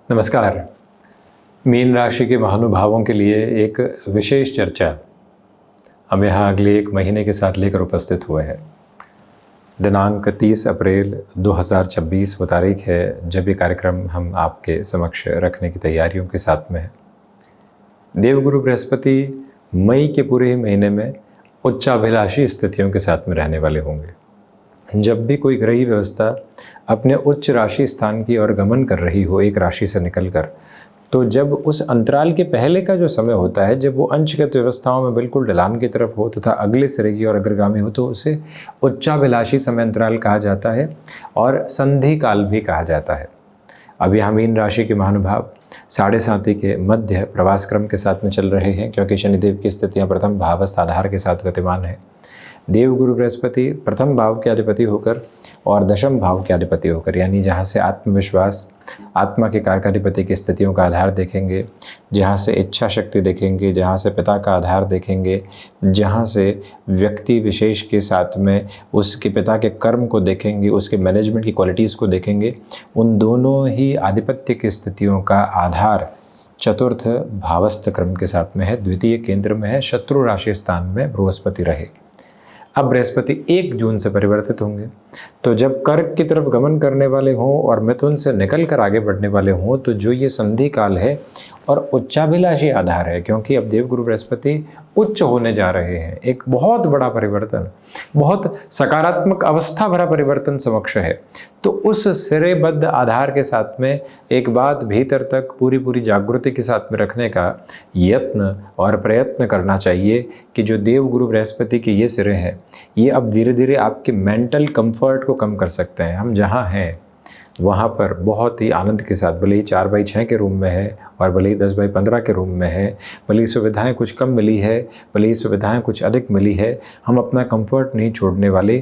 नमस्कार। मीन राशि के महानुभावों के लिए एक विशेष चर्चा हम यहाँ अगले 1 महीने के साथ लेकर उपस्थित हुए हैं। दिनांक 30 अप्रैल 2026 वो तारीख है जब ये कार्यक्रम हम आपके समक्ष रखने की तैयारियों के साथ में है। देवगुरु बृहस्पति मई के पूरे महीने में उच्चाभिलाषी स्थितियों के साथ में रहने वाले होंगे। जब भी कोई ग्रही व्यवस्था अपने उच्च राशि स्थान की ओर गमन कर रही हो एक राशि से निकलकर, तो जब उस अंतराल के पहले का जो समय होता है, जब वो अंशगत व्यवस्थाओं में बिल्कुल ढलान की तरफ हो तथा अगले सिरे की ओर अग्रगामी हो, तो उसे उच्चाभिलाषी समय अंतराल कहा जाता है और संधि काल भी कहा जाता है। अब यहाँ मीन राशि के महानुभाव 7.5 के मध्य प्रवास क्रम के साथ में चल रहे हैं, क्योंकि शनिदेव की स्थितियाँ प्रथम भावस्थ आधार के साथ गतिमान है। देवगुरु बृहस्पति प्रथम भाव के अधिपति होकर और दशम भाव के अधिपति होकर, यानी जहाँ से आत्मविश्वास, आत्मा के कारकाधिपति की स्थितियों का आधार देखेंगे, जहाँ से इच्छा शक्ति देखेंगे, जहाँ से पिता का आधार देखेंगे, जहाँ से व्यक्ति विशेष के साथ में उसके पिता के कर्म को देखेंगे, उसके मैनेजमेंट की क्वालिटीज़ को देखेंगे, उन दोनों ही आधिपत्य की स्थितियों का आधार चतुर्थ भावस्थ क्रम के साथ में है। द्वितीय केंद्र में है, शत्रु राशि स्थान में बृहस्पति रहे। अब बृहस्पति 1 जून से परिवर्तित होंगे, तो जब कर्क की तरफ गमन करने वाले हों और मिथुन से निकल कर आगे बढ़ने वाले हों, तो जो ये संधि काल है और उच्चाभिलाषी आधार है, क्योंकि अब देवगुरु बृहस्पति उच्च होने जा रहे हैं। एक बहुत बड़ा परिवर्तन, बहुत सकारात्मक अवस्था भरा परिवर्तन समक्ष है। तो उस सिरेबद्ध आधार के साथ में एक बात भीतर तक पूरी जागृति के साथ में रखने का यत्न और प्रयत्न करना चाहिए कि जो देवगुरु बृहस्पति के ये सिरे हैं, ये अब धीरे धीरे आपके मेंटल कंफर्ट को कम कर सकते हैं। हम जहाँ हैं वहाँ पर बहुत ही आनंद के साथ, भले ही 4x6 के रूम में है और भले ही 10x15 के रूम में है, भले ही सुविधाएं कुछ कम मिली है, भले ही सुविधाएं कुछ अधिक मिली है, हम अपना कंफर्ट नहीं छोड़ने वाले।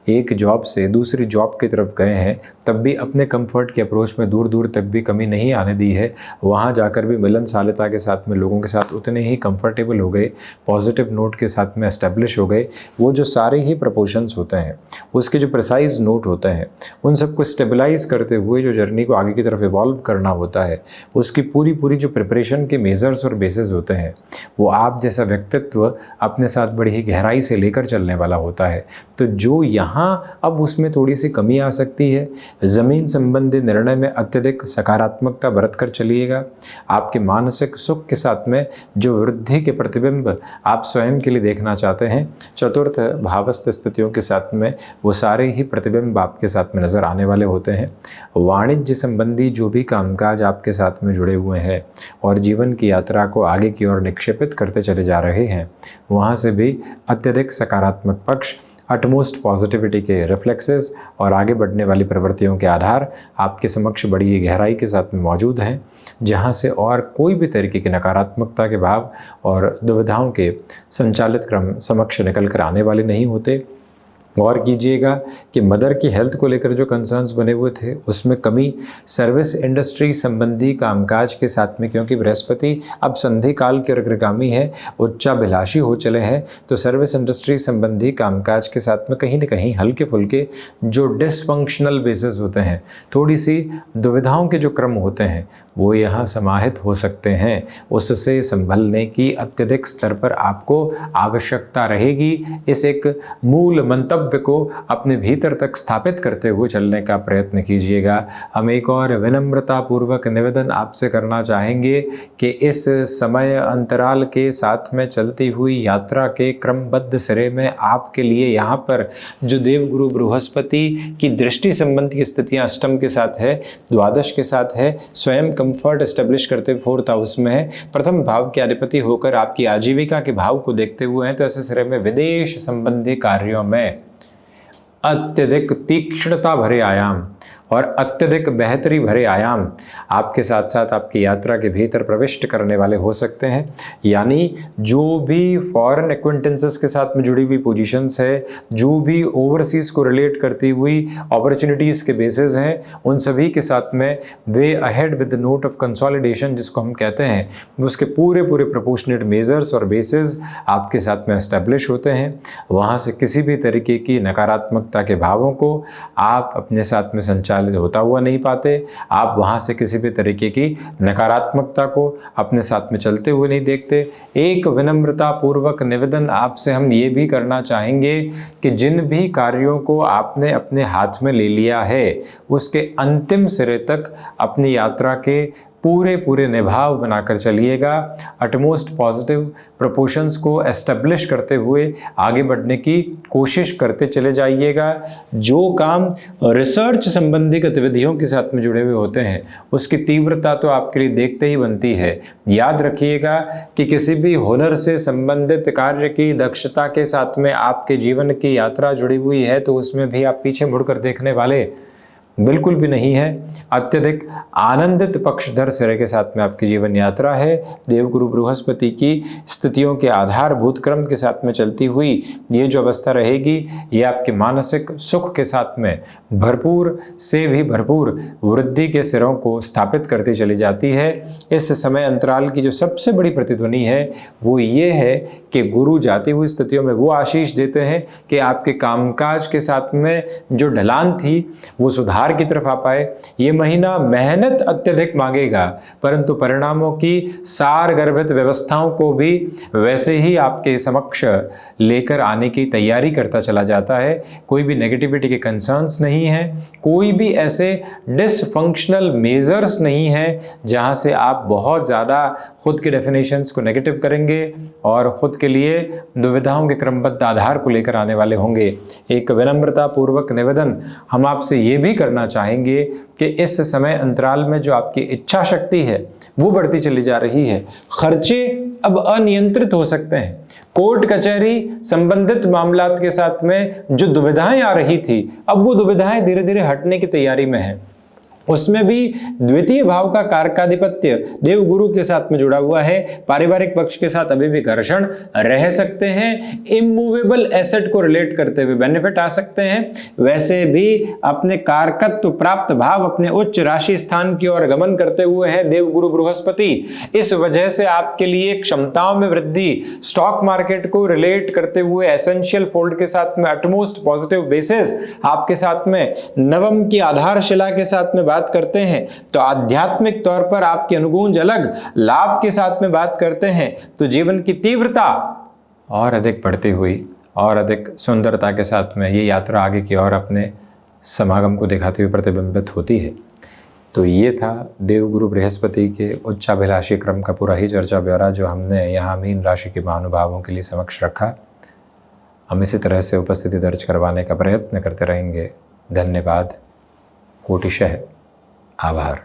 एक जॉब से दूसरी जॉब की तरफ गए हैं, तब भी अपने कंफर्ट के अप्रोच में दूर दूर तक भी कमी नहीं आने दी है। वहाँ जाकर भी मिलनसारता के साथ में लोगों के साथ उतने ही कंफर्टेबल हो गए, पॉजिटिव नोट के साथ में एस्टेब्लिश हो गए। वो जो सारे ही प्रपोर्शंस होते हैं, उसके जो प्रिसाइज नोट होते हैं, उन सबको स्टेबलाइज करते हुए जो जर्नी को आगे की तरफ इवॉल्व करना होता है, उसकी पूरी जो प्रिपरेशन के मेजर्स और बेसिस होते हैं, वो आप जैसा व्यक्तित्व अपने साथ बड़ी ही गहराई से लेकर चलने वाला होता है। तो जो यहाँ अब उसमें थोड़ी सी कमी आ सकती है, ज़मीन संबंधी निर्णय में अत्यधिक सकारात्मकता बरत कर चलिएगा। आपके मानसिक सुख के साथ में जो वृद्धि के प्रतिबिंब आप स्वयं के लिए देखना चाहते हैं, चतुर्थ भावस्थ स्थितियों के साथ में वो सारे ही प्रतिबिंब आपके साथ में नज़र आने वाले होते हैं। वाणिज्य संबंधी जो भी कामकाज आपके साथ में जुड़े हुए हैं और जीवन की यात्रा को आगे की ओर निक्षेपित करते चले जा रहे हैं, वहाँ से भी अत्यधिक सकारात्मक पक्ष, अटमोस्ट पॉजिटिविटी के रिफ्लेक्सेस और आगे बढ़ने वाली प्रवृत्तियों के आधार आपके समक्ष बड़ी गहराई के साथ में मौजूद हैं, जहाँ से और कोई भी तरीके की नकारात्मकता के भाव और दुविधाओं के संचालित क्रम समक्ष निकल कर आने वाले नहीं होते। गौर कीजिएगा कि मदर की हेल्थ को लेकर जो कंसर्न्स बने हुए थे, उसमें कमी सर्विस इंडस्ट्री संबंधी कामकाज के साथ में, क्योंकि बृहस्पति अब संधि काल के अग्रगामी है, उच्चाभिलाषी हो चले हैं, तो सर्विस इंडस्ट्री संबंधी कामकाज के साथ में कहीं न कहीं हल्के फुल्के जो डिसफंक्शनल बेसिस होते हैं, थोड़ी सी दुविधाओं के जो क्रम होते हैं, वो यहाँ समाहित हो सकते हैं। उससे संभलने की अत्यधिक स्तर पर आपको आवश्यकता रहेगी। इस एक मूल मंतव्य को अपने भीतर तक स्थापित करते हुए चलने का प्रयत्न कीजिएगा। हम एक और विनम्रता पूर्वक निवेदन आपसे करना चाहेंगे कि इस समय अंतराल के साथ में चलती हुई यात्रा के क्रमबद्ध सिरे में आपके लिए यहाँ पर जो देवगुरु बृहस्पति की दृष्टि संबंधी स्थितियाँ अष्टम के साथ है, द्वादश के साथ है, स्वयं कंफर्ट एस्टेब्लिश करते 4th हाउस में है, प्रथम भाव के अधिपति होकर आपकी आजीविका के भाव को देखते हुए हैं, तो ऐसे सिरे में विदेश संबंधी कार्यों में अत्यधिक तीक्ष्णता भरे आयाम और अत्यधिक बेहतरी भरे आयाम आपके साथ साथ आपकी यात्रा के भीतर प्रविष्ट करने वाले हो सकते हैं। यानी जो भी फॉरेन एक्वेंटेंसेस के साथ में जुड़ी हुई पोजीशंस है, जो भी ओवरसीज़ को रिलेट करती हुई अपॉर्चुनिटीज़ के बेसिस हैं, उन सभी के साथ में way ahead with the note of consolidation जिसको हम कहते हैं, उसके पूरे प्रोपोर्शनेट मेजर्स और बेसिस आपके साथ में एस्टेब्लिश होते हैं। वहाँ से किसी भी तरीके की नकारात्मकता के भावों को आप अपने साथ में संचार संचालित होता हुआ नहीं पाते, आप वहाँ से किसी भी तरीके की नकारात्मकता को अपने साथ में चलते हुए नहीं देखते। एक विनम्रता पूर्वक निवेदन आपसे हम ये भी करना चाहेंगे कि जिन भी कार्यों को आपने अपने हाथ में ले लिया है उसके अंतिम सिरे तक अपनी यात्रा के पूरे निभाव बनाकर चलिएगा। अटमोस्ट पॉजिटिव प्रोपोर्शंस को एस्टेब्लिश करते हुए आगे बढ़ने की कोशिश करते चले जाइएगा। जो काम रिसर्च संबंधी गतिविधियों के साथ में जुड़े हुए होते हैं उसकी तीव्रता तो आपके लिए देखते ही बनती है। याद रखिएगा कि किसी भी हुनर से संबंधित कार्य की दक्षता के साथ में आपके जीवन की यात्रा जुड़ी हुई है तो उसमें भी आप पीछे मुड़कर देखने वाले बिल्कुल भी नहीं है। अत्यधिक आनंदित पक्षधर सिरे के साथ में आपकी जीवन यात्रा है। देवगुरु बृहस्पति की स्थितियों के आधारभूत क्रम के साथ में चलती हुई ये जो अवस्था रहेगी ये आपके मानसिक सुख के साथ में भरपूर से भी भरपूर वृद्धि के सिरों को स्थापित करती चली जाती है। इस समय अंतराल की जो सबसे बड़ी प्रतिध्वनि है वो ये है कि गुरु जाती हुई स्थितियों में वो आशीष देते हैं कि आपके कामकाज के साथ में जो ढलान थी वो सुधार की तरफ आ पाए। ये महीना मेहनत अत्यधिक मांगेगा परंतु परिणामों की सार गर्भित व्यवस्थाओं को भी वैसे ही आपके समक्ष लेकर आने की तैयारी करता चला जाता है। कोई भी नेगेटिविटी के कंसर्न्स नहीं है, कोई भी ऐसे डिसफंक्शनल मेजर्स नहीं है जहां से आप बहुत ज़्यादा खुद के डेफिनेशंस को नेगेटिव करेंगे और खुद के लिए दुविधाओं के क्रमबद्ध आधार को लेकर आने वाले होंगे। एक विनम्रता पूर्वक निवेदन हम आपसे ये भी करना चाहेंगे कि इस समय अंतराल में जो आपकी इच्छा शक्ति है वो बढ़ती चली जा रही है। खर्चे अब अनियंत्रित हो सकते हैं। कोर्ट कचहरी संबंधित मामलात के साथ में जो दुविधाएं आ रही थी अब वो दुविधाएं धीरे धीरे हटने की तैयारी में है। उसमें भी द्वितीय भाव का कारकाधिपत्य देव गुरु के साथ में जुड़ा हुआ है। पारिवारिक पक्ष के साथ अभी भी घर्षण रह सकते हैं। इमूवेबल एसेट को रिलेट करते हुए बेनिफिट आ सकते हैं। वैसे भी अपने कारकत्व प्राप्त भाव अपने उच्च राशि स्थान की ओर गमन करते हुए है देव गुरु बृहस्पति। इस वजह से आपके लिए क्षमताओं में वृद्धि, स्टॉक मार्केट को रिलेट करते हुए एसेंशियल फोल्ड के साथ में अटमोस्ट पॉजिटिव बेसिस आपके साथ में नवम की आधारशिला के साथ में बात करते हैं तो आध्यात्मिक तौर पर आपकी अनुगूंज अलग, लाभ के साथ में बात करते हैं तो जीवन की तीव्रता और अधिक बढ़ती हुई और अधिक सुंदरता के साथ में ये यात्रा आगे की ओर अपने समागम को दिखाते हुए प्रतिबिंबित होती है। तो ये था देवगुरु बृहस्पति के उच्चाभिलाषी क्रम का पूरा ही चर्चा ब्यौरा जो हमने यहाँ मीन राशि के महानुभावों के लिए समक्ष रखा। हम इसी तरह से उपस्थिति दर्ज करवाने का प्रयत्न करते रहेंगे। धन्यवाद, कोटिशः आभार।